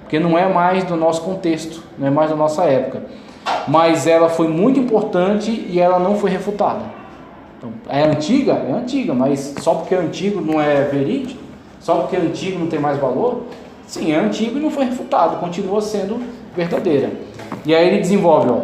porque não é mais do nosso contexto, não é mais da nossa época. Mas ela foi muito importante e ela não foi refutada. Então, é antiga, mas só porque é antigo não é verídico? Só porque é antigo não tem mais valor? Sim, é antigo e não foi refutado, continua sendo verdadeira. E aí ele desenvolve, ó,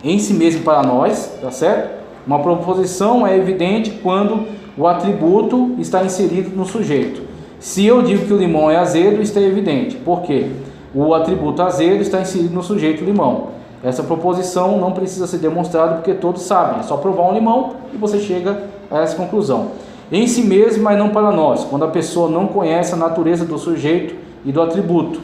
em si mesmo para nós, tá certo? Uma proposição é evidente quando o atributo está inserido no sujeito. Se eu digo que o limão é azedo, isso é evidente. Por quê? O atributo azedo está inserido no sujeito limão. Essa proposição não precisa ser demonstrada porque todos sabem. É só provar um limão e você chega a essa conclusão. Em si mesmo, mas não para nós. Quando a pessoa não conhece a natureza do sujeito e do atributo.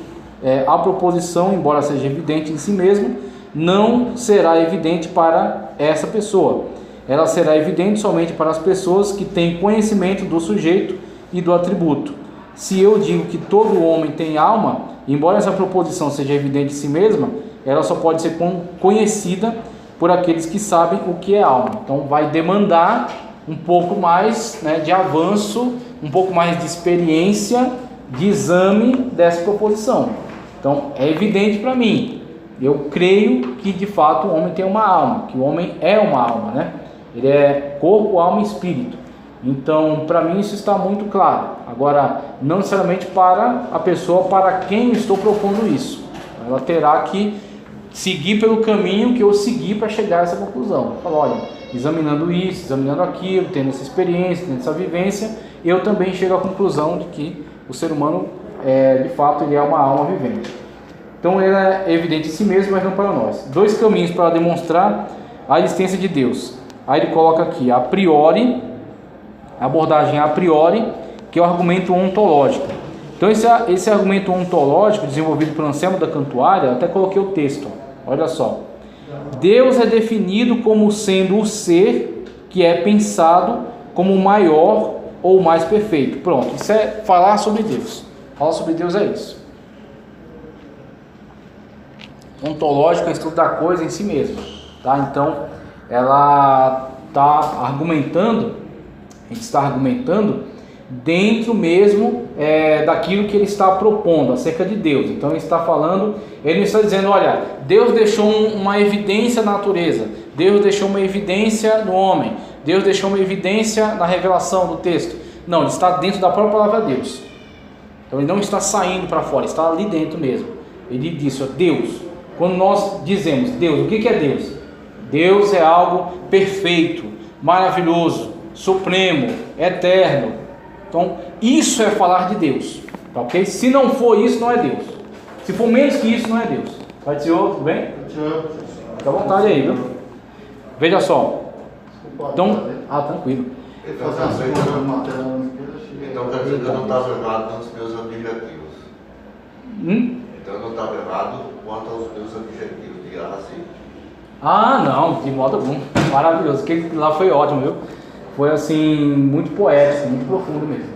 A proposição, embora seja evidente em si mesmo, não será evidente para essa pessoa. Ela será evidente somente para as pessoas que têm conhecimento do sujeito e do atributo. Se eu digo que todo homem tem alma, embora essa proposição seja evidente em si mesma, ela só pode ser conhecida por aqueles que sabem o que é alma. Então vai demandar um pouco mais, né, de avanço, um pouco mais de experiência, de exame dessa proposição. Então é evidente para mim, eu creio que de fato o homem tem uma alma, que o homem é uma alma, né? Ele é corpo, alma e espírito. Então, para mim isso está muito claro. Agora, não necessariamente para a pessoa para quem eu estou propondo isso. Ela terá que seguir pelo caminho que eu segui para chegar a essa conclusão. Fala, olha, examinando isso, examinando aquilo, tendo essa experiência, tendo essa vivência, eu também chego à conclusão de que o ser humano, de fato, ele é uma alma vivente. Então, ele é evidente em si mesmo, mas não para nós. 2 caminhos para demonstrar a existência de Deus. Aí ele coloca aqui, a priori, abordagem a priori, que é o argumento ontológico. Então esse argumento ontológico, desenvolvido por Anselmo da Cantuária, eu até coloquei o texto, olha só. Deus é definido como sendo o ser que é pensado como maior ou mais perfeito. Pronto, isso é falar sobre Deus. Falar sobre Deus é isso. Ontológico é estudo da coisa em si mesmo, tá? Então, ela está argumentando, a gente está argumentando dentro mesmo daquilo que ele está propondo acerca de Deus. Então ele está falando, ele não está dizendo, olha, Deus deixou uma evidência na natureza, Deus deixou uma evidência no homem, Deus deixou uma evidência na revelação do texto. Não, ele está dentro da própria palavra de Deus. Então ele não está saindo para fora, está ali dentro mesmo. Ele disse, ó, Deus, quando nós dizemos Deus, o que é Deus? Deus é algo perfeito, maravilhoso, supremo, eterno. Então, isso é falar de Deus, tá, ok? Se não for isso, não é Deus. Se for menos que isso, não é Deus. Vai, senhor, tudo bem? Fica à vontade aí, viu? Veja só. Então, tranquilo. Então quer dizer que eu não estava errado nos meus objetivos. Então eu não estava errado quanto aos meus objetivos de racismo. Não, de modo algum. Maravilhoso. Aquele lá foi ótimo, viu? Foi assim, muito poético, muito profundo mesmo.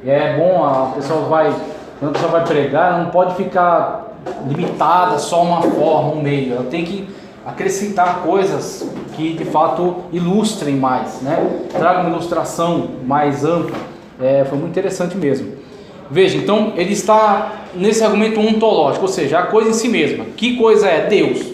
E é bom, quando a pessoa vai pregar, não pode ficar limitada só a uma forma, um meio. Ela tem que acrescentar coisas que de fato ilustrem mais, né? Traga uma ilustração mais ampla. Foi muito interessante mesmo. Veja, então ele está nesse argumento ontológico, ou seja, a coisa em si mesma. Que coisa é? Deus.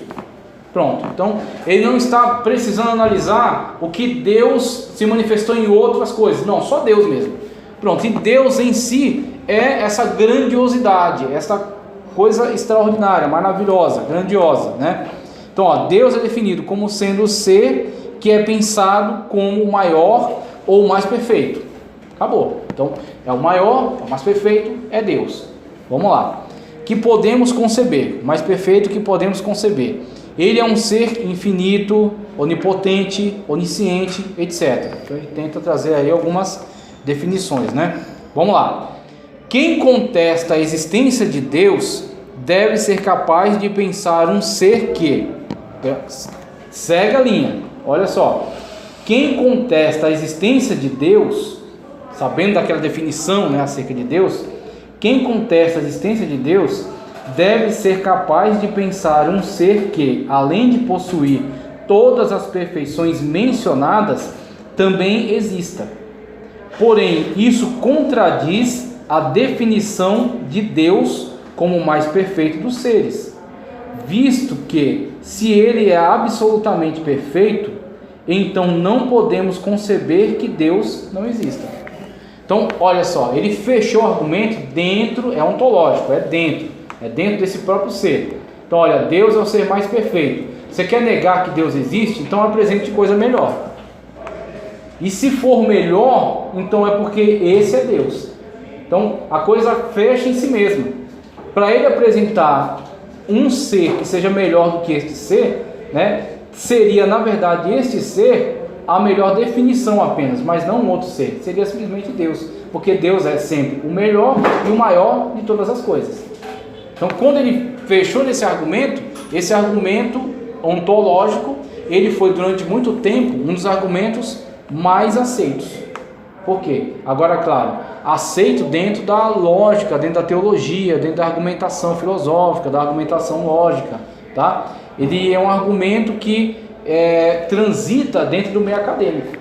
Pronto, então ele não está precisando analisar o que Deus se manifestou em outras coisas, não, só Deus mesmo. Pronto, e Deus em si é essa grandiosidade, essa coisa extraordinária, maravilhosa, grandiosa, né? Então, ó, Deus é definido como sendo o ser que é pensado como o maior ou o mais perfeito. Acabou. Então, é o maior, o mais perfeito é Deus. Vamos lá. Que podemos conceber, o mais perfeito que podemos conceber. Ele é um ser infinito, onipotente, onisciente, etc. Então a gente tenta trazer aí algumas definições, né? Vamos lá. Quem contesta a existência de Deus deve ser capaz de pensar um ser que... Segue a linha, olha só. Quem contesta a existência de Deus, sabendo daquela definição, né, acerca de Deus, quem contesta a existência de Deus deve ser capaz de pensar um ser que, além de possuir todas as perfeições mencionadas, também exista. Porém, isso contradiz a definição de Deus como o mais perfeito dos seres, visto que, se ele é absolutamente perfeito, então não podemos conceber que Deus não exista. Então, olha só, ele fechou o argumento dentro, é ontológico, é dentro desse próprio ser. Então, olha, Deus é o ser mais perfeito. Você quer negar que Deus existe? Então apresente coisa melhor. E se for melhor, então é porque esse é Deus. Então, a coisa fecha em si mesma. Para ele apresentar um ser que seja melhor do que este ser, né, seria, na verdade, este ser a melhor definição apenas, mas não um outro ser. Seria simplesmente Deus, porque Deus é sempre o melhor e o maior de todas as coisas. Então, quando ele fechou nesse argumento, esse argumento ontológico, ele foi durante muito tempo um dos argumentos mais aceitos. Por quê? Agora, claro, aceito dentro da lógica, dentro da teologia, dentro da argumentação filosófica, da argumentação lógica, tá? Ele é um argumento que transita dentro do meio acadêmico.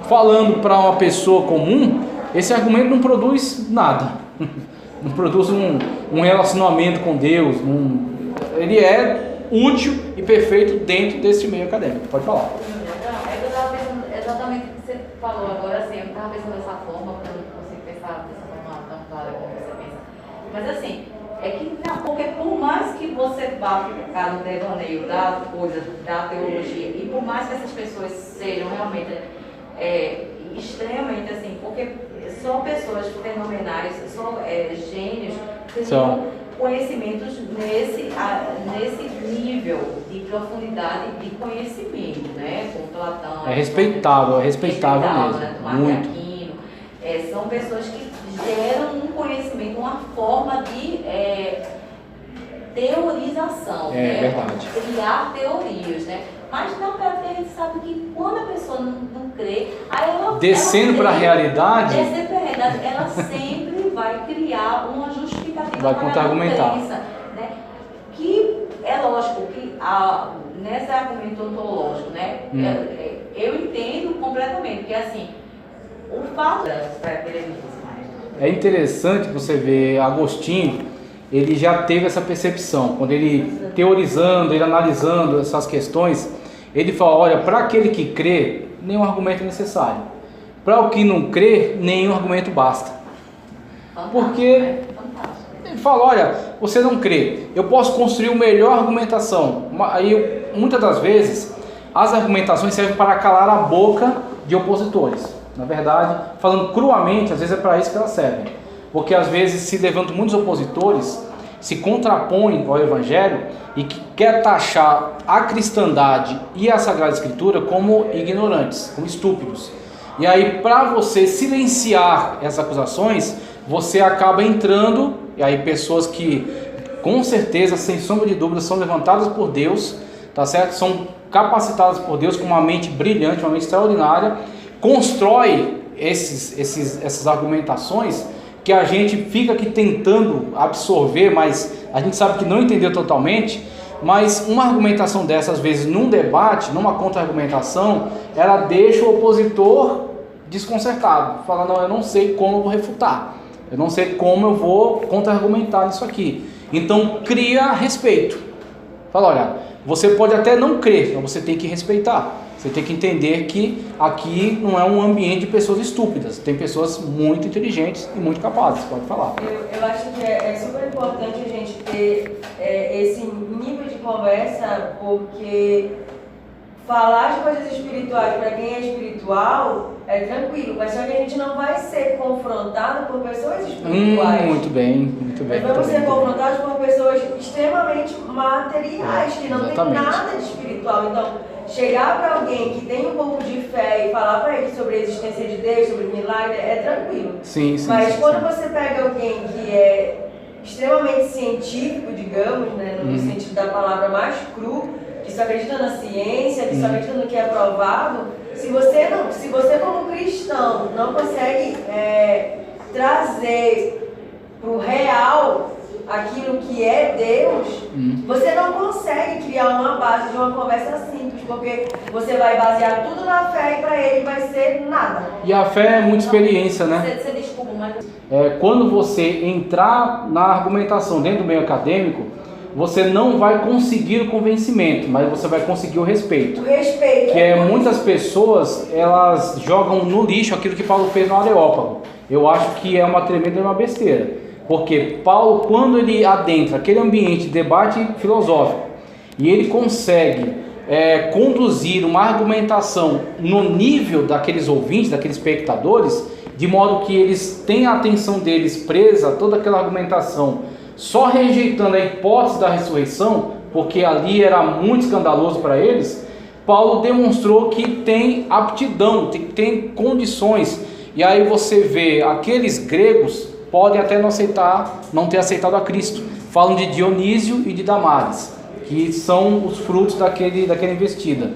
Falando para uma pessoa comum, esse argumento não produz nada, não produz um relacionamento com Deus, ele é útil e perfeito dentro desse meio acadêmico. Pode falar. Eu estava pensando exatamente o que você falou agora, assim, eu estava pensando dessa forma, porque eu não consigo pensar dessa forma tão clara como você pensa. Mas assim, é que não, porque por mais que você vá ficar no devaneio da coisa, da teologia, e por mais que essas pessoas sejam realmente extremamente assim, porque são pessoas fenomenais, são gênios que têm conhecimentos nesse nível de profundidade de conhecimento, né? Como Platão. É respeitável mesmo. Né? Muito. Aquino, são pessoas que geram um conhecimento, uma forma de teorização, né? Verdade. Criar teorias, né? Mas na prática a gente sabe que quando a pessoa não crê, aí descendo para a realidade, ela sempre vai criar uma justificativa, vai contra-argumentar, né? Que é lógico que nesse argumento ontológico, né? Eu entendo completamente, porque assim, o fato é interessante você ver Agostinho, ele já teve essa percepção, quando ele teorizando, ele analisando essas questões, ele fala, olha, para aquele que crê, nenhum argumento é necessário. Para o que não crê, nenhum argumento basta. Porque ele fala, olha, você não crê, eu posso construir uma melhor argumentação. Aí, muitas das vezes, as argumentações servem para calar a boca de opositores. Na verdade, falando cruamente, às vezes é para isso que elas servem. Porque às vezes se levantam muitos opositores, se contrapõem ao Evangelho e que quer taxar a cristandade e a Sagrada Escritura como ignorantes, como estúpidos. E aí, para você silenciar essas acusações, você acaba entrando, e aí pessoas que, com certeza, sem sombra de dúvida, são levantadas por Deus, tá certo? São capacitadas por Deus com uma mente brilhante, uma mente extraordinária, constrói essas argumentações que a gente fica aqui tentando absorver, mas a gente sabe que não entendeu totalmente. Mas uma argumentação dessa, às vezes, num debate, numa contra-argumentação, ela deixa o opositor desconcertado, fala, não, eu não sei como eu vou refutar, eu não sei como eu vou contra-argumentar isso aqui. Então cria respeito, fala, olha, você pode até não crer, mas você tem que respeitar, você tem que entender que aqui não é um ambiente de pessoas estúpidas, tem pessoas muito inteligentes e muito capazes, pode falar. Eu acho que é super importante a gente ter esse nível de conversa, porque falar de coisas espirituais para quem é espiritual é tranquilo, mas só que a gente não vai ser confrontado por pessoas espirituais. Muito bem. Nós vamos ser confrontados por pessoas extremamente materiais, que não tem nada de espiritual. Então, chegar para alguém que tem um pouco de fé e falar para ele sobre a existência de Deus, sobre milagre, é tranquilo. Sim, mas quando você pega alguém que é extremamente científico, digamos, né, no sentido da palavra mais cru, que só acredita na ciência, que só acredita no que é provado, se você como cristão não consegue trazer para o real aquilo que é Deus, você não consegue criar uma base de uma conversa simples, porque você vai basear tudo na fé e para ele vai ser nada. E a fé é muita experiência, né? Você desculpa, mas... Quando você entrar na argumentação dentro do meio acadêmico, você não vai conseguir o convencimento, mas você vai conseguir o respeito. O respeito. Que muitas pessoas, elas jogam no lixo aquilo que Paulo fez no Areópago. Eu acho que é uma tremenda besteira. Porque Paulo, quando ele adentra aquele ambiente de debate filosófico, e ele consegue conduzir uma argumentação no nível daqueles ouvintes, daqueles espectadores, de modo que eles têm a atenção deles presa a toda aquela argumentação, só rejeitando a hipótese da ressurreição, porque ali era muito escandaloso para eles, Paulo demonstrou que tem aptidão, tem condições. E aí você vê, aqueles gregos podem até não ter aceitado a Cristo. Falam de Dionísio e de Damares, que são os frutos daquela investida.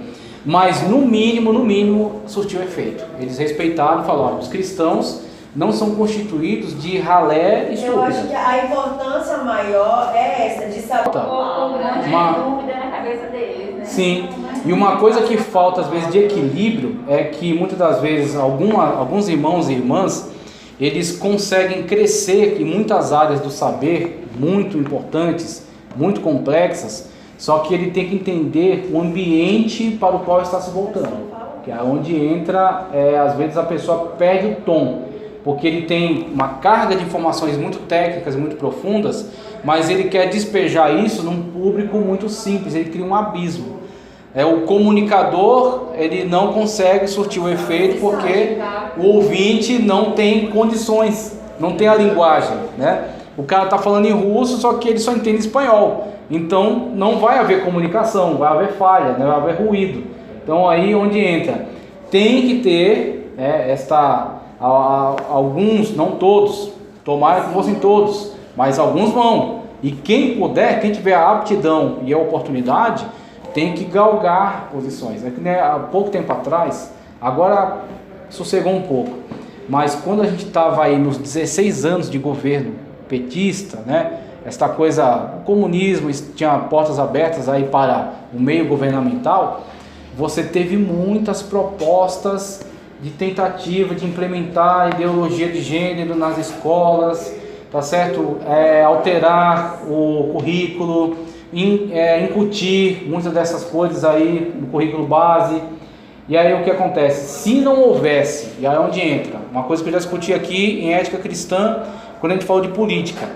Mas no mínimo, surtiu efeito. Eles respeitaram e falaram: os cristãos não são constituídos de ralé e estúpido. Eu acho que a importância maior é essa, de saber Uma dúvida na cabeça deles, né? Sim, e uma coisa que falta às vezes de equilíbrio é que muitas das vezes alguns irmãos e irmãs, eles conseguem crescer em muitas áreas do saber muito importantes, muito complexas, só que ele tem que entender o ambiente para o qual está se voltando, que é onde entra, às vezes a pessoa perde o tom, porque ele tem uma carga de informações muito técnicas, muito profundas, mas ele quer despejar isso num público muito simples, ele cria um abismo. O comunicador, ele não consegue surtir o efeito porque o ouvinte não tem condições, não tem a linguagem, né? O cara está falando em russo, só que ele só entende espanhol, então não vai haver comunicação, vai haver falha, né? Vai haver ruído. Então aí onde entra, tem que ter alguns, não todos, tomara que fossem todos, mas alguns vão, e quem puder, quem tiver a aptidão e a oportunidade, tem que galgar posições. Que nem há pouco tempo atrás, agora sossegou um pouco, mas quando a gente estava aí nos 16 anos de governo petista, né, esta coisa, o comunismo tinha portas abertas aí para o meio governamental, você teve muitas propostas de tentativa de implementar a ideologia de gênero nas escolas, tá certo? Alterar o currículo, incutir muitas dessas coisas aí no currículo base. E aí o que acontece? Se não houvesse, e aí é onde entra, uma coisa que eu já discuti aqui em ética cristã, quando a gente falou de política.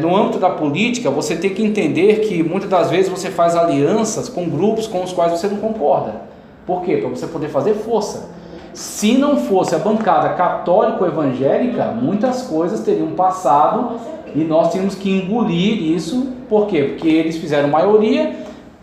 No âmbito da política, você tem que entender que muitas das vezes você faz alianças com grupos com os quais você não concorda. Por quê? Para você poder fazer força. Se não fosse a bancada católico-evangélica, muitas coisas teriam passado e nós tínhamos que engolir isso. Por quê? Porque eles fizeram maioria,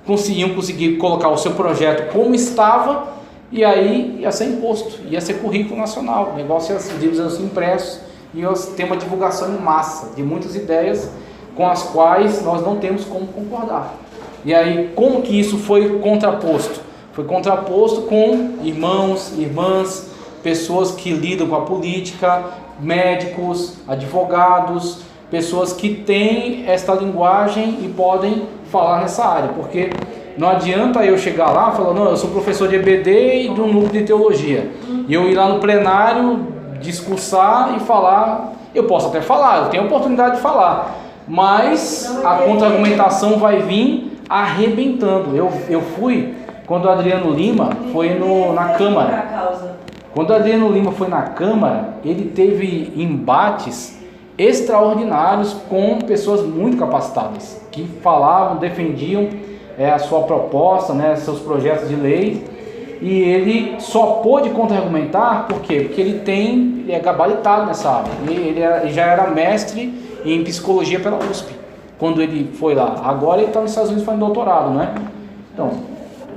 conseguir colocar o seu projeto como estava, e aí ia ser imposto, ia ser currículo nacional, o negócio ia ser impressos, e ia ter uma divulgação em massa de muitas ideias com as quais nós não temos como concordar. E aí, como que isso foi contraposto? Foi contraposto com irmãos, irmãs, pessoas que lidam com a política, médicos, advogados, pessoas que têm esta linguagem e podem falar nessa área, porque não adianta eu chegar lá e falar: não, eu sou professor de EBD e de um núcleo de teologia, e eu ir lá no plenário discursar e falar. Eu posso até falar, eu tenho a oportunidade de falar, mas a contra-argumentação vai vir arrebentando. Eu fui, quando o Adriano Lima foi na Câmara. Quando o Adriano Lima foi na Câmara, ele teve embates extraordinários com pessoas muito capacitadas, que falavam, defendiam a sua proposta, né, seus projetos de lei, e ele só pôde contra-argumentar, por quê? Porque ele é gabaritado nessa área, ele já era mestre em psicologia pela USP, quando ele foi lá. Agora ele está nos Estados Unidos fazendo doutorado, né? Então,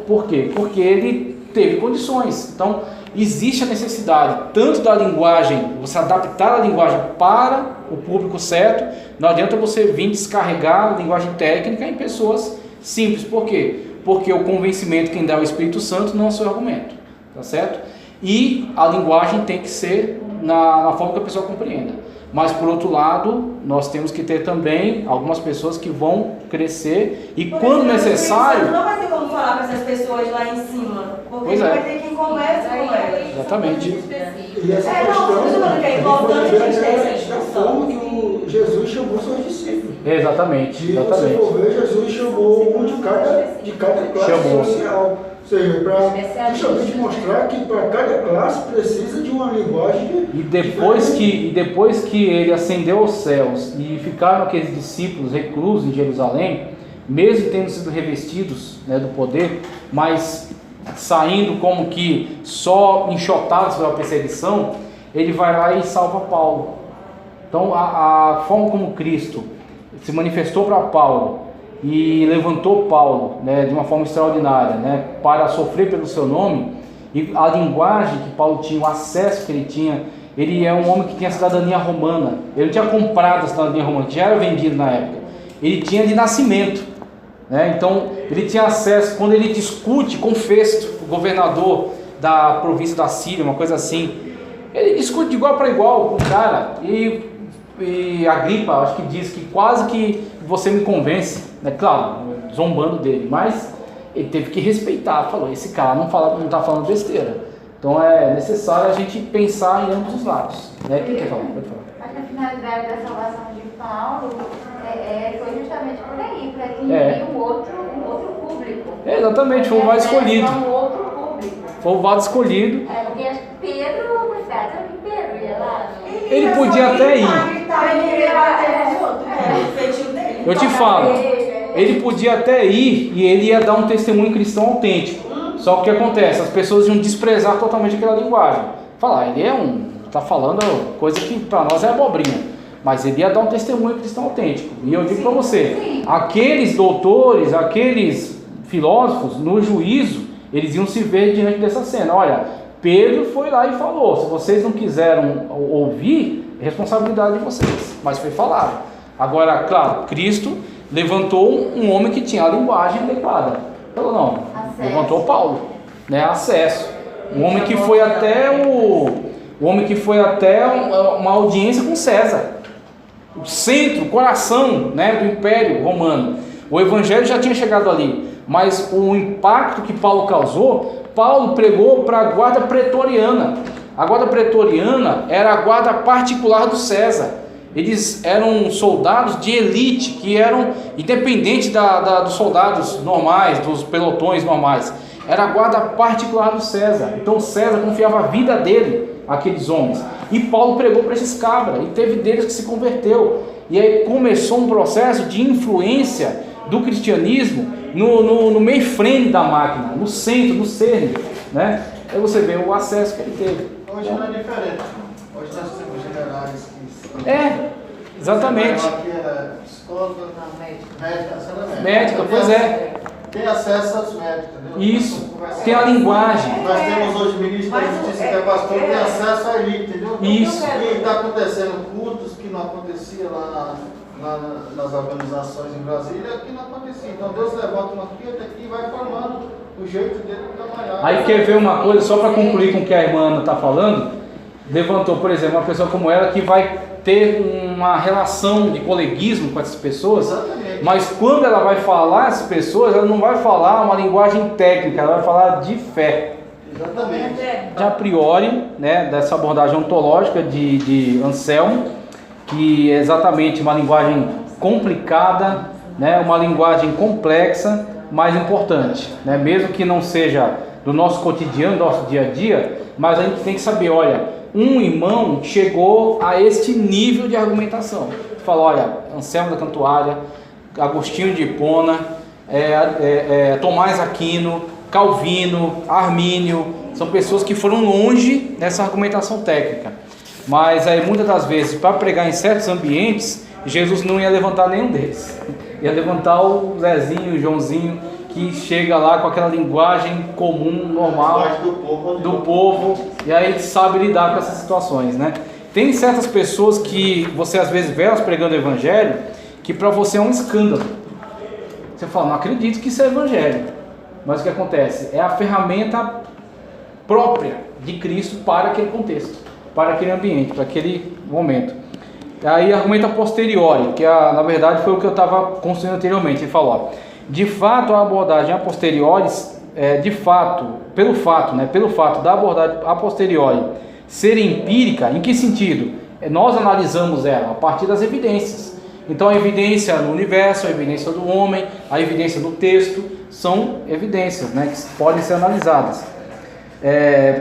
por quê? Porque ele teve condições. Então, existe a necessidade tanto da linguagem, você adaptar a linguagem para o público certo. Não adianta você vir descarregar a linguagem técnica em pessoas simples. Por quê? Porque o convencimento quem dá é o Espírito Santo, não é o seu argumento, tá certo? E a linguagem tem que ser na forma que a pessoa compreenda. Mas por outro lado, nós temos que ter também algumas pessoas que vão crescer e Porque quando senão necessário... não vai ter como falar com essas pessoas lá em cima, porque Pois não é. vai ter quem converse com elas. Exatamente. E essa É, não, questão, por isso que é importante a gente ter essa da discussão. forma que o Jesus chamou seus discípulos. Exatamente, Se você exatamente. for ver, Jesus chamou um de cada classe Chamou. social. Ou seja, para justamente mostrar que para cada classe precisa de uma linguagem E depois que ele ascendeu aos céus e ficaram aqueles discípulos reclusos em Jerusalém, mesmo tendo sido revestidos, né, do poder, mas saindo como que só enxotados pela perseguição, ele vai lá e salva Paulo. Então a forma como Cristo se manifestou para Paulo e levantou Paulo, né, de uma forma extraordinária, né, para sofrer pelo seu nome, e a linguagem que Paulo tinha, o acesso que ele tinha, ele é um homem que tinha cidadania romana, ele não tinha comprado a cidadania romana, que já era vendido na época, ele tinha de nascimento, né, então ele tinha acesso. Quando ele discute com Festo, o governador da província da Síria, uma coisa assim, ele discute de igual para igual com o cara, e Agripa, acho que diz que quase que você me convence, né? Claro, zombando dele, mas ele teve que respeitar, falou, esse cara não está falando besteira. Então é necessário a gente pensar em ambos os lados, né? Quem quer falar? Pode falar. Acho que a finalidade da salvação de Paulo foi justamente por aí, para atingir um outro público. Exatamente, foi o mais escolhido. Um outro público. Foi o vaso escolhido. Porque acho que Pedro, coitado, sabe que Pedro ia lá? Ele podia até ir. Eu te falo, ele podia até ir e ele ia dar um testemunho cristão autêntico. Só que o que acontece? As pessoas iam desprezar totalmente aquela linguagem. Falar, ele tá falando coisa que para nós é abobrinha. Mas ele ia dar um testemunho cristão autêntico. E eu digo para você, aqueles doutores, aqueles filósofos, no juízo, eles iam se ver diante dessa cena. Olha, Pedro foi lá e falou, se vocês não quiseram ouvir, é responsabilidade de vocês. Mas foi falado. Agora, claro, Cristo levantou um homem que tinha a linguagem adequada. Falou, não, levantou Paulo, né, acesso. Um homem que foi até uma audiência com César. O centro, o coração, né, do Império Romano. O Evangelho já tinha chegado ali, mas o impacto que Paulo causou, Paulo pregou para a guarda pretoriana. A guarda pretoriana era a guarda particular do César. Eles eram soldados de elite, que eram independentes dos soldados normais, dos pelotões normais. Era a guarda particular do César. Então César confiava a vida dele àqueles homens. E Paulo pregou para esses cabras, e teve deles que se converteu. E aí começou um processo de influência do cristianismo no mainframe da máquina, no centro, no cerne, né? Aí você vê o acesso que ele teve. Hoje não é diferente. Hoje nós temos generais que... Exatamente. Aqui é psicóloga, médica, Médica, pois é. Tem acesso aos médicos, entendeu? Isso, tem a linguagem. Nós temos hoje ministro da Justiça que é pastor, tem acesso à elite, entendeu? Isso. E está acontecendo cultos que não acontecia lá nas organizações em Brasília, aqui não acontecia. Então Deus levanta um aqui, outro aqui e vai formando o jeito dele de trabalhar. Aí quer ver uma coisa, só para concluir com o que a irmã Ana está falando, levantou, por exemplo, uma pessoa como ela que vai ter uma relação de coleguismo com essas pessoas. Exatamente. Mas quando ela vai falar essas pessoas, ela não vai falar uma linguagem técnica, ela vai falar de fé. Exatamente. De a priori, né, dessa abordagem ontológica de Anselmo, que é exatamente uma linguagem complicada, né, uma linguagem complexa, mas importante, né, mesmo que não seja do nosso cotidiano, do nosso dia a dia, mas a gente tem que saber, olha, um irmão chegou a este nível de argumentação. Fala, olha, Anselmo da Cantuária, Agostinho de Hipona, Tomás Aquino, Calvino, Armínio, são pessoas que foram longe nessa argumentação técnica. Mas aí muitas das vezes, para pregar em certos ambientes, Jesus não ia levantar nenhum deles. Ia levantar o Zezinho, o Joãozinho, que chega lá com aquela linguagem comum, normal, do povo, e aí sabe lidar com essas situações, né? Tem certas pessoas que você às vezes vê elas pregando o evangelho, que para você é um escândalo. Você fala, não acredito que isso é evangelho. Mas o que acontece? É a ferramenta própria de Cristo para aquele contexto, para aquele ambiente, para aquele momento. Aí argumenta a posteriori, que na verdade foi o que eu estava construindo anteriormente. Ele falou, ó, de fato a abordagem a posteriori, pelo fato da abordagem a posteriori ser empírica, em que sentido? Nós analisamos ela a partir das evidências. Então a evidência no universo, a evidência do homem, a evidência do texto, são evidências, né, que podem ser analisadas.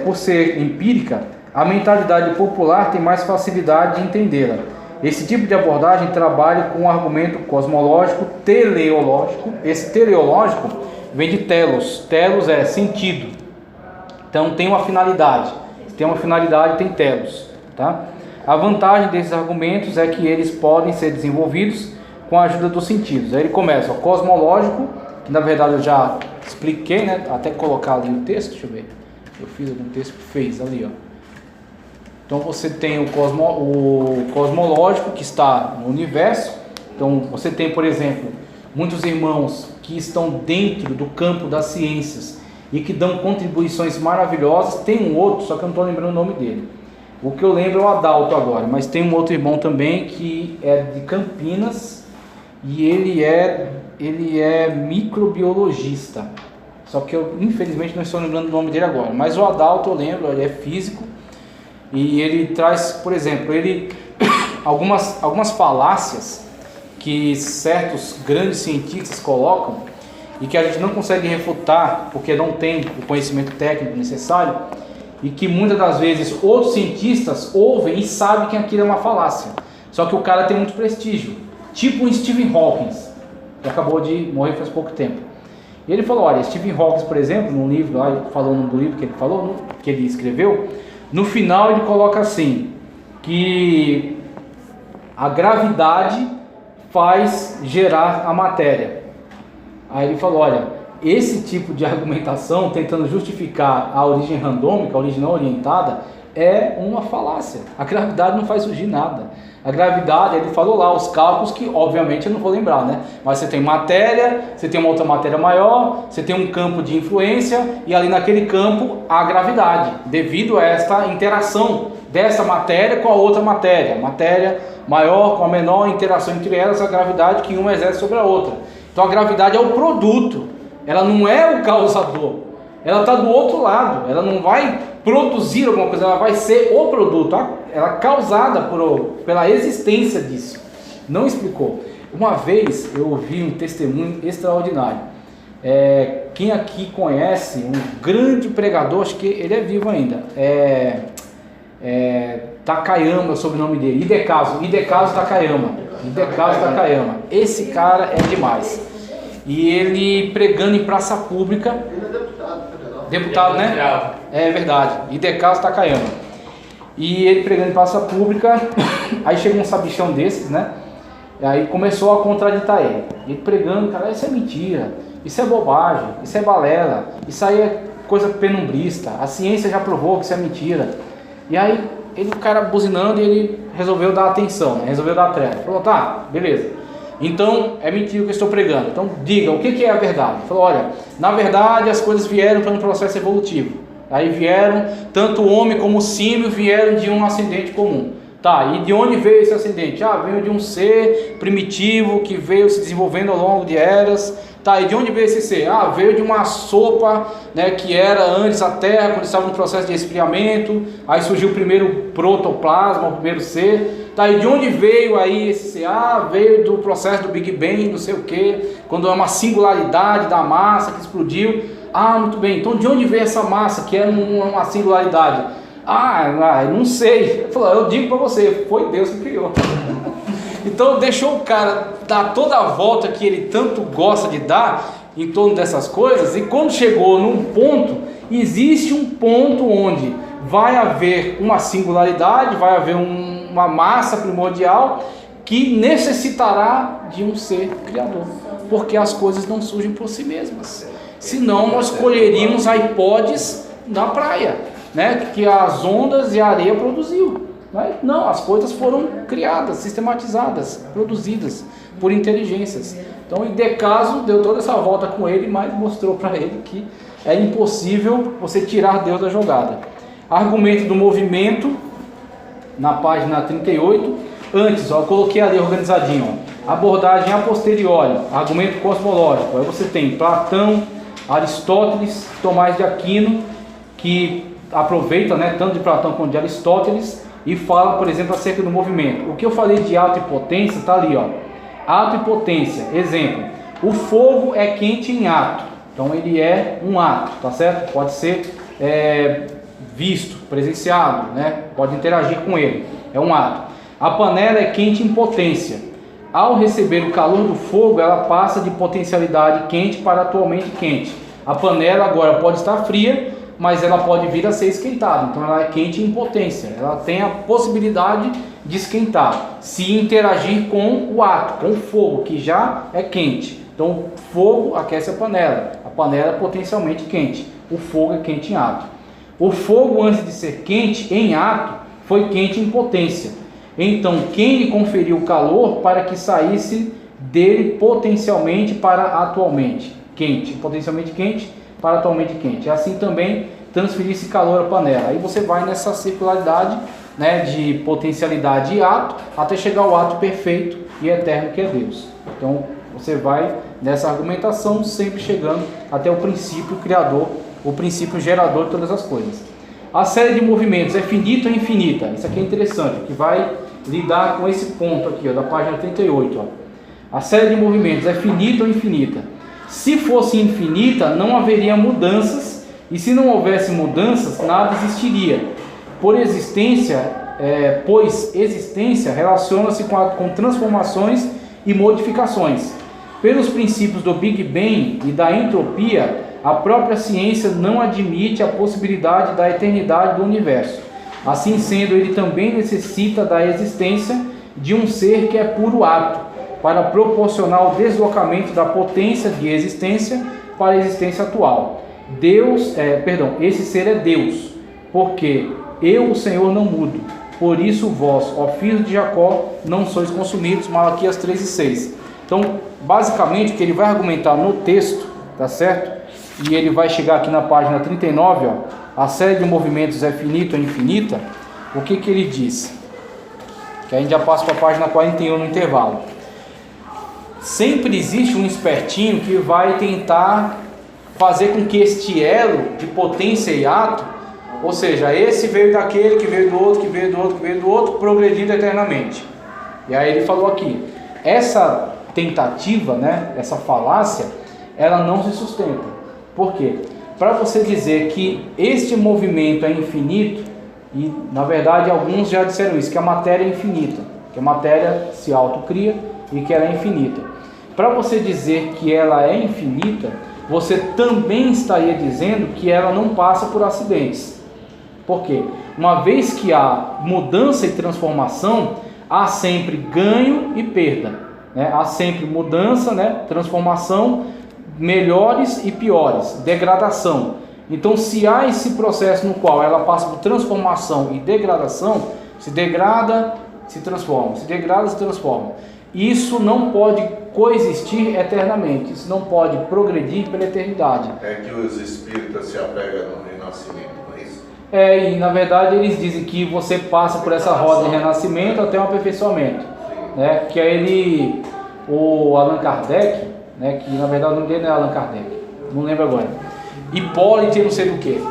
Por ser empírica, a mentalidade popular tem mais facilidade de entendê-la. Esse tipo de abordagem trabalha com um argumento cosmológico, teleológico. Esse teleológico vem de telos. Telos é sentido. Então tem uma finalidade. Se tem uma finalidade, tem telos. Tá? A vantagem desses argumentos é que eles podem ser desenvolvidos com a ajuda dos sentidos. Aí ele começa, o cosmológico, que na verdade eu já expliquei, né? Até colocar ali o texto, deixa eu ver. Eu fiz algum texto que fez ali, ó. Então você tem o cosmológico que está no universo. Então você tem, por exemplo, muitos irmãos que estão dentro do campo das ciências e que dão contribuições maravilhosas. Tem um outro, só que eu não estou lembrando o nome dele. O que eu lembro é o Adalto agora, mas tem um outro irmão também que é de Campinas e ele é microbiologista. Só que eu infelizmente não estou lembrando o nome dele agora. Mas o Adalto eu lembro, ele é físico. E ele traz, por exemplo, algumas falácias que certos grandes cientistas colocam e que a gente não consegue refutar porque não tem o conhecimento técnico necessário e que muitas das vezes outros cientistas ouvem e sabem que aquilo é uma falácia. Só que o cara tem muito prestígio, tipo o Stephen Hawking, que acabou de morrer faz pouco tempo. E ele falou, olha, Stephen Hawking, por exemplo, num livro lá, falando do livro que ele falou, que ele escreveu, no final ele coloca assim, que a gravidade faz gerar a matéria. Aí ele falou, olha, esse tipo de argumentação, tentando justificar a origem randômica, a origem não orientada, é uma falácia. A gravidade não faz surgir nada. A gravidade, ele falou lá, os cálculos que obviamente eu não vou lembrar, né? Mas você tem matéria, você tem uma outra matéria maior, você tem um campo de influência e ali naquele campo a gravidade, devido a esta interação dessa matéria com a outra matéria. Matéria maior com a menor, interação entre elas, a gravidade que uma exerce sobre a outra. Então a gravidade é o produto, ela não é o causador. Ela está do outro lado, ela não vai produzir alguma coisa, ela vai ser o produto, ela é causada pela existência disso. Não explicou. Uma vez eu ouvi um testemunho extraordinário. Quem aqui conhece um grande pregador, acho que ele é vivo ainda, Takayama é o sobrenome dele, Hidekazu Takayama. Esse cara é demais. E ele pregando em praça pública. Ele é deputado federal. Deputado, né? É verdade. Hidekazu Takayama. E ele pregando em praça pública. Aí chega um sabichão desses, né? E aí começou a contraditar ele. Ele pregando, cara, isso é mentira. Isso é bobagem. Isso é balela. Isso aí é coisa penumbrista. A ciência já provou que isso é mentira. E aí o cara buzinando e ele resolveu dar atenção, né? Resolveu dar trela. Falou, tá, beleza. Então, é mentira o que eu estou pregando. Então, diga, o que é a verdade? Ele falou, olha, na verdade as coisas vieram pelo processo evolutivo. Aí vieram, tanto o homem como o símio vieram de um ascendente comum. Tá, e de onde veio esse ascendente? Veio de um ser primitivo que veio se desenvolvendo ao longo de eras. Tá, e de onde veio esse ser? Veio de uma sopa, né, que era antes a Terra, quando estava no processo de esfriamento. Aí surgiu o primeiro protoplasma, o primeiro ser. Tá, e de onde veio aí esse ser? Veio do processo do Big Bang, não sei o que, quando é uma singularidade da massa que explodiu. Muito bem, então de onde veio essa massa que é uma singularidade? Não sei. Eu digo para você, foi Deus que criou. Então deixou o cara dar toda a volta que ele tanto gosta de dar em torno dessas coisas, e quando chegou num ponto, existe um ponto onde vai haver uma singularidade, vai haver uma massa primordial que necessitará de um ser criador, porque as coisas não surgem por si mesmas. Senão nós colheríamos a hipótese na praia, né, que as ondas e a areia produziu. Mas não, as coisas foram criadas, sistematizadas, produzidas por inteligências. Então, em Hidekazu deu toda essa volta com ele, mas mostrou para ele que é impossível você tirar Deus da jogada. Argumento do movimento, na página 38, Antes, ó, eu coloquei ali organizadinho, ó, abordagem a posteriori, argumento cosmológico. Aí você tem Platão, Aristóteles, Tomás de Aquino, que aproveita, né, tanto de Platão quanto de Aristóteles, e fala, por exemplo, acerca do movimento. O que eu falei de ato e potência está ali, ó. Ato e potência. Exemplo: o fogo é quente em ato, então ele é um ato, tá certo? Pode ser visto, presenciado, né? Pode interagir com ele, é um ato. A panela é quente em potência. Ao receber o calor do fogo, ela passa de potencialidade quente para atualmente quente. A panela agora pode estar fria, mas ela pode vir a ser esquentada, então ela é quente em potência. Ela tem a possibilidade de esquentar, se interagir com o ato, com o fogo, que já é quente. Então o fogo aquece a panela é potencialmente quente, o fogo é quente em ato. O fogo, antes de ser quente em ato, foi quente em potência. Então quem lhe conferiu o calor para que saísse dele potencialmente para atualmente quente, potencialmente quente para atualmente quente. Assim também transferir-se calor à panela. Aí você vai nessa circularidade, né, de potencialidade e ato, até chegar ao ato perfeito e eterno que é Deus. Então você vai nessa argumentação, sempre chegando até o princípio criador, o princípio gerador de todas as coisas. A série de movimentos é finita ou infinita? Isso aqui é interessante, que vai lidar com esse ponto aqui, ó, da página 38. Ó. A série de movimentos é finita ou infinita? Se fosse infinita, não haveria mudanças, e se não houvesse mudanças, nada existiria. Pois existência relaciona-se com transformações e modificações. Pelos princípios do Big Bang e da entropia, a própria ciência não admite a possibilidade da eternidade do universo. Assim sendo, ele também necessita da existência de um ser que é puro ato, para proporcionar o deslocamento da potência de existência para a existência atual. Esse ser é Deus, porque eu, o Senhor, não mudo. Por isso vós, ó filhos de Jacó, não sois consumidos. Malaquias 3:6. Então, basicamente, o que ele vai argumentar no texto, tá certo? E ele vai chegar aqui na página 39, ó, a série de movimentos é finita ou infinita. O que ele diz? Que a gente já passa para a página 41 no intervalo. Sempre existe um espertinho que vai tentar fazer com que este elo de potência e ato, ou seja, esse veio daquele, que veio do outro, que veio do outro, que veio do outro, progredindo eternamente. E aí ele falou aqui, essa tentativa, né, essa falácia, ela não se sustenta. Por quê? Para você dizer que este movimento é infinito, e na verdade alguns já disseram isso, que a matéria é infinita, que a matéria se autocria e que ela é infinita. Para você dizer que ela é infinita, você também estaria dizendo que ela não passa por acidentes. Por quê? Uma vez que há mudança e transformação, há sempre ganho e perda, né? Há sempre mudança, né? Transformação, melhores e piores, degradação. Então, se há esse processo no qual ela passa por transformação e degradação, se degrada, se transforma, se degrada, se transforma. Isso não pode coexistir eternamente, isso não pode progredir pela eternidade. É que os espíritas se apegam no renascimento, não é isso? E na verdade eles dizem que você passa por essa roda de renascimento até o aperfeiçoamento, né? Que é o Allan Kardec, né? Que na verdade o nome dele não é Allan Kardec, não lembro agora. Hipólito, não sei do que.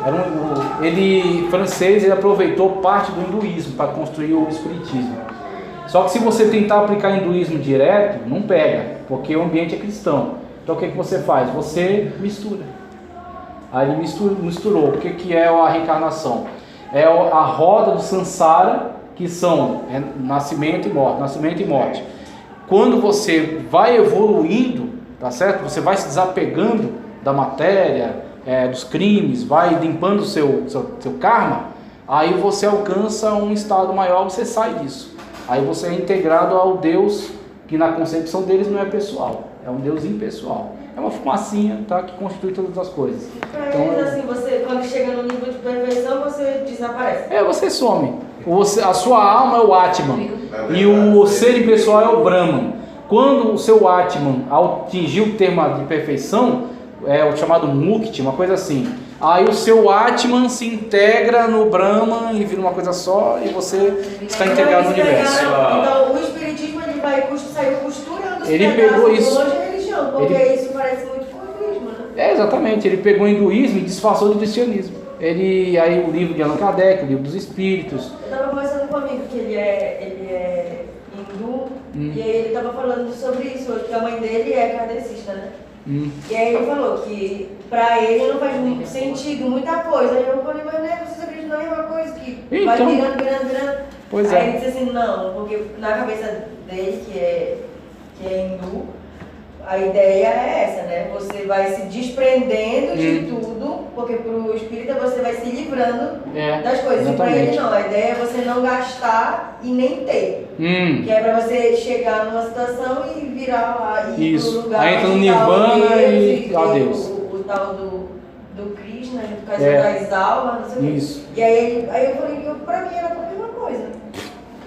Ele francês, ele aproveitou parte do hinduísmo para construir o espiritismo. Só que se você tentar aplicar hinduísmo direto, não pega, porque o ambiente é cristão. Então o que você faz? Você mistura. Aí ele misturou. O que é a reencarnação? É a roda do Sansara, que são nascimento e morte, nascimento e morte. Quando você vai evoluindo, tá certo? Você vai se desapegando da matéria, dos crimes, vai limpando o seu karma, aí você alcança um estado maior, você sai disso. Aí você é integrado ao Deus que na concepção deles não é pessoal, é um Deus impessoal. É uma fumacinha, tá, que constitui todas as coisas. Então, assim, você, quando chega no nível de perfeição, você desaparece. Você some. A sua alma é o Atman e o ser impessoal é o Brahman. Quando o seu Atman atingir o termo de perfeição, é o chamado Mukti, uma coisa assim, aí o seu Atman se integra no Brahman e vira uma coisa só e você está integrado no universo. Então o espiritismo ele saiu costurando os Ele pegou isso. de religião, porque isso parece muito com o hinduísmo, né? Exatamente, ele pegou o hinduísmo e disfarçou do cristianismo. Aí o livro de Allan Kardec, o livro dos Espíritos. Eu estava conversando com um amigo que ele é hindu, e aí ele estava falando sobre isso hoje, que a mãe dele é kardecista, né? E aí ele falou que pra ele não faz muito sentido muita coisa. Aí eu falei, mas né, vocês acreditam na mesma coisa, que vai Então, virando. Pois aí é. ele disse assim, não, porque na cabeça dele, que é hindu, a ideia é essa, né? Você vai se desprendendo de tudo, porque pro espírita você vai se livrando das coisas. E pra ele não, a ideia é você não gastar e nem ter. Que é pra você chegar numa situação e virar lá e ir pro lugar. Aí entra no Nirvana e adeus. O tal do Krishna, junto com as outras almas, não sei o quê. Isso. E aí eu falei que pra mim era a mesma coisa.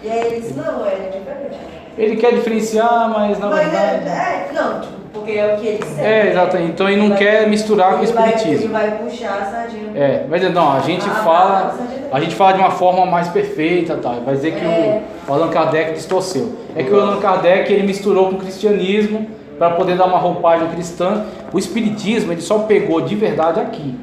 E aí ele disse, não, é diferente. Ele quer diferenciar, mas na verdade... Não, tipo, porque é o que ele serve. Exatamente. Então ele não quer misturar com o espiritismo. Ele vai puxar a sardinha. Vai dizer, não, a gente fala de uma forma mais perfeita, tá? Vai dizer que o Allan Kardec distorceu. É que o Allan Kardec ele misturou com o cristianismo para poder dar uma roupagem cristã. O espiritismo ele só pegou de verdade aqui.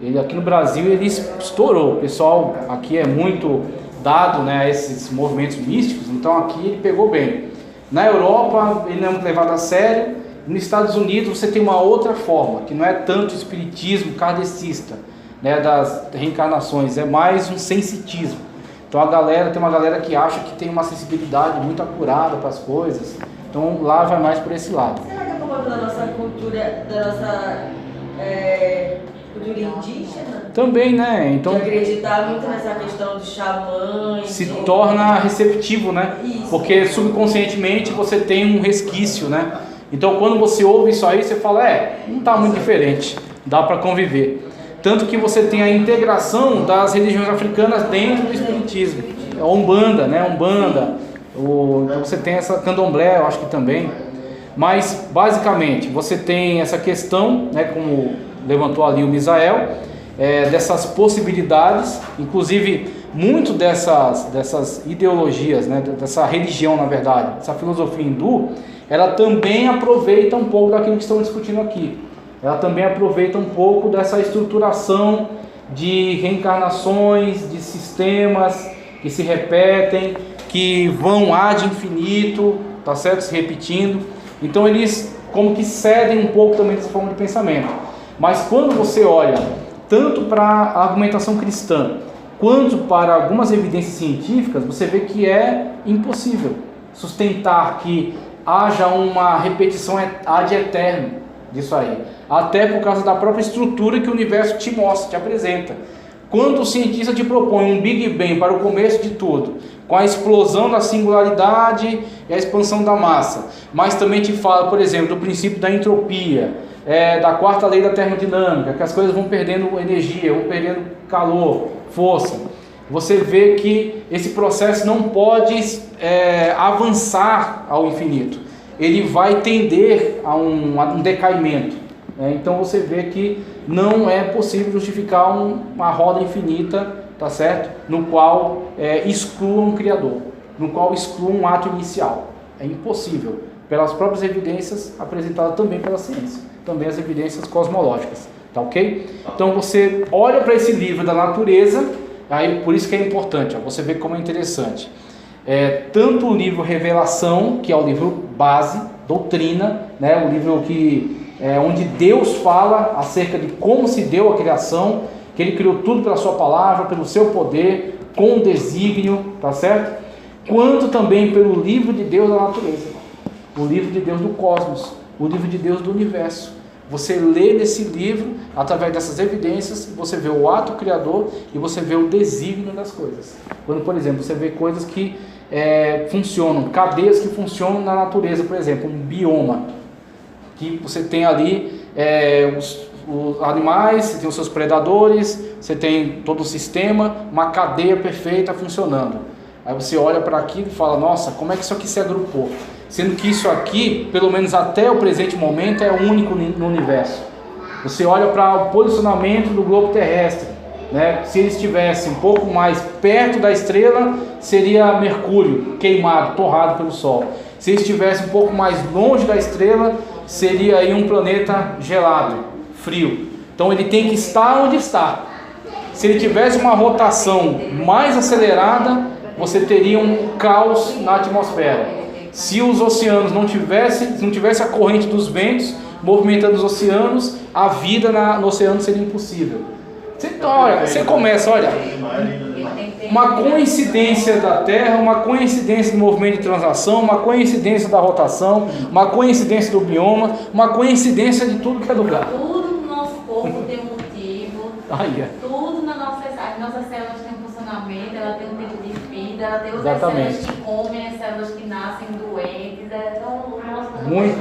Ele aqui no Brasil ele estourou. O pessoal aqui é muito dado, né, a esses movimentos místicos, então aqui ele pegou bem. Na Europa ele não é muito levado a sério. Nos Estados Unidos você tem uma outra forma, que não é tanto o espiritismo kardecista, né, das reencarnações, é mais um sensitismo. Então tem uma galera que acha que tem uma sensibilidade muito apurada para as coisas, então lá vai mais por esse lado. Será que é por conta da nossa cultura, cultura indígena? Também, né? Então, de acreditar muito nessa questão dos xamãs. Se torna receptivo, né? Isso. Porque subconscientemente você tem um resquício, né? Então quando você ouve isso aí, você fala, não está muito diferente, dá para conviver. Tanto que você tem a integração das religiões africanas dentro do espiritismo. A Umbanda, né? Então você tem essa candomblé, eu acho que também. Mas basicamente você tem essa questão, né, como levantou ali o Misael, dessas possibilidades, inclusive muito dessas ideologias, né, dessa religião, na verdade, essa filosofia hindu, ela também aproveita um pouco daquilo que estamos discutindo aqui. Ela também aproveita um pouco dessa estruturação de reencarnações, de sistemas que se repetem, que vão ad infinito, tá certo? Se repetindo. Então eles como que cedem um pouco também dessa forma de pensamento. Mas quando você olha tanto para a argumentação cristã, quanto para algumas evidências científicas, você vê que é impossível sustentar que haja uma repetição ad eterno disso aí. Até por causa da própria estrutura que o universo te mostra, te apresenta. Quando o cientista te propõe um Big Bang para o começo de tudo, com a explosão da singularidade e a expansão da massa, mas também te fala, por exemplo, do princípio da entropia, da quarta lei da termodinâmica, que as coisas vão perdendo energia, vão perdendo calor, força. Você vê que esse processo não pode avançar ao infinito. Ele vai tender a um decaimento. Então você vê que não é possível justificar uma roda infinita, tá certo? No qual exclua um criador, no qual exclua um ato inicial. É impossível, pelas próprias evidências apresentadas também pela ciência, também as evidências cosmológicas, tá ok? Então você olha para esse livro da natureza, aí por isso que é importante, você vê como é interessante. Tanto o livro Revelação, que é o livro base, doutrina, né? O livro onde Deus fala acerca de como se deu a criação, que Ele criou tudo pela sua palavra, pelo seu poder, com um desígnio, tá certo? Quanto também pelo livro de Deus da natureza, o livro de Deus do cosmos, o livro de Deus do universo. Você lê nesse livro, através dessas evidências, você vê o ato criador e você vê o desígnio das coisas. Quando, por exemplo, você vê coisas que funcionam, cadeias que funcionam na natureza, por exemplo, um bioma, que você tem ali os animais, você tem os seus predadores, você tem todo o sistema, uma cadeia perfeita funcionando. Aí você olha para aquilo e fala, nossa, como é que isso aqui se agrupou? Sendo que isso aqui, pelo menos até o presente momento, é único no universo. Você olha para o posicionamento do globo terrestre, né? Se ele estivesse um pouco mais perto da estrela, seria Mercúrio, queimado, torrado pelo Sol. Se ele estivesse um pouco mais longe da estrela, seria aí um planeta gelado, frio. Então ele tem que estar onde está. Se ele tivesse uma rotação mais acelerada, você teria um caos na atmosfera. Se os oceanos não tivesse a corrente dos ventos movimentando os oceanos, a vida no oceano seria impossível. Você começa, olha, uma coincidência da Terra, uma coincidência do movimento de translação, uma coincidência da rotação, uma coincidência do bioma, uma coincidência de tudo que é lugar. Tudo no nosso corpo tem um motivo, tudo nas nossas células têm um funcionamento, ela tem um tempo de vida, ela tem outras células que comem, as células que nascem doentes, muito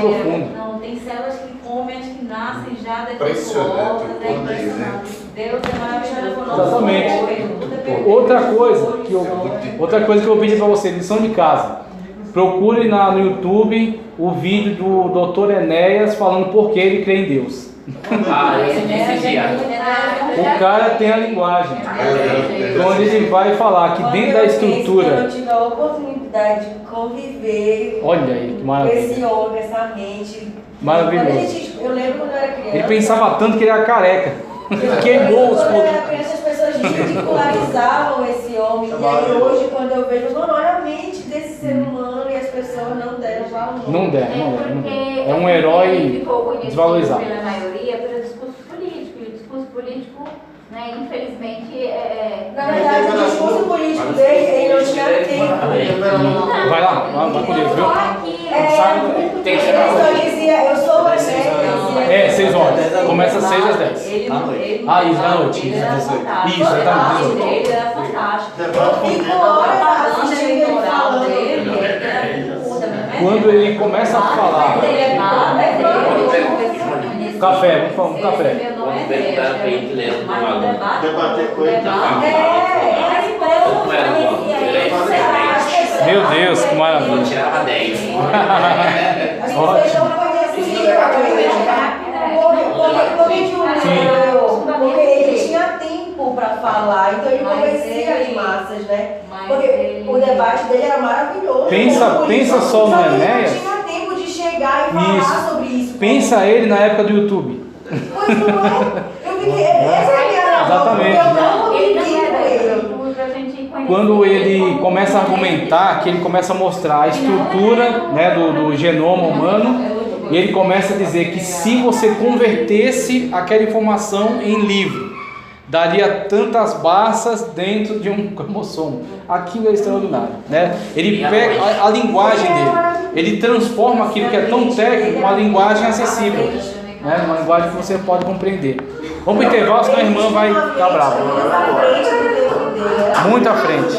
profundo. Não, tem células que comem, as que nascem já defeituosas, é impressionante. Deus é maravilhoso. Exatamente. Outra coisa que eu pedi para você, lição de casa. Procure no YouTube o vídeo do Dr. Enéas falando por que ele crê em Deus. Eu senti esse dia. O cara tem a linguagem, onde ele vai falar que dentro da estrutura. Eu tive a oportunidade de conviver Olha aí, que com maravilha. esse homem, essa mente. Maravilhoso. Eu lembro quando eu era criança. Ele pensava tanto que ele era careca. Queimou os Quando eu era criança, as pessoas ridicularizavam esse homem. E aí hoje, quando eu vejo, olha a mente desse ser humano e as pessoas não deram valor. Não der. É um herói desvalorizado. Pela maioria, pelo discurso político. E o discurso político, né, infelizmente, Na verdade, o discurso político dele, ele não tinha tempo. Vai lá, vai com Deus, viu? Tem que chegar Ele só dizia, eu sou você. 6 horas. Começa às 6 às 10. Isso, da noite. Ele era fantástico. Isso, O 18. dele era fantástico. Fico horas assistindo ele falando. Quando ele começa a falar. Café, vamos falar um café. Vamos perguntar pra ele, lembra do aluno. Debater com ele. Meu Deus, que maravilha. Eu tirava 10. Ótimo. Porque ele tinha tempo para falar, então ele convencia as massas, né? Porque o debate dele era maravilhoso. Pensa só no Enéas. Ele não tinha tempo de chegar e falar sobre isso. Pensa ele na época do YouTube. Pois não é? Eu fiquei. Essa é a minha Exatamente. Eu não convivi com ele. Quando ele começa a argumentar, que ele começa a mostrar a estrutura, né, do genoma humano, e ele começa a dizer que se você convertesse aquela informação em livro, daria tantas barças dentro de um cromossomo. Aquilo é extraordinário, né? Ele pega a linguagem dele, ele transforma aquilo que é tão técnico numa linguagem acessível, né? Uma linguagem que você pode compreender. Vamos para o intervalo, senão a irmã vai ficar brava. Muito à frente.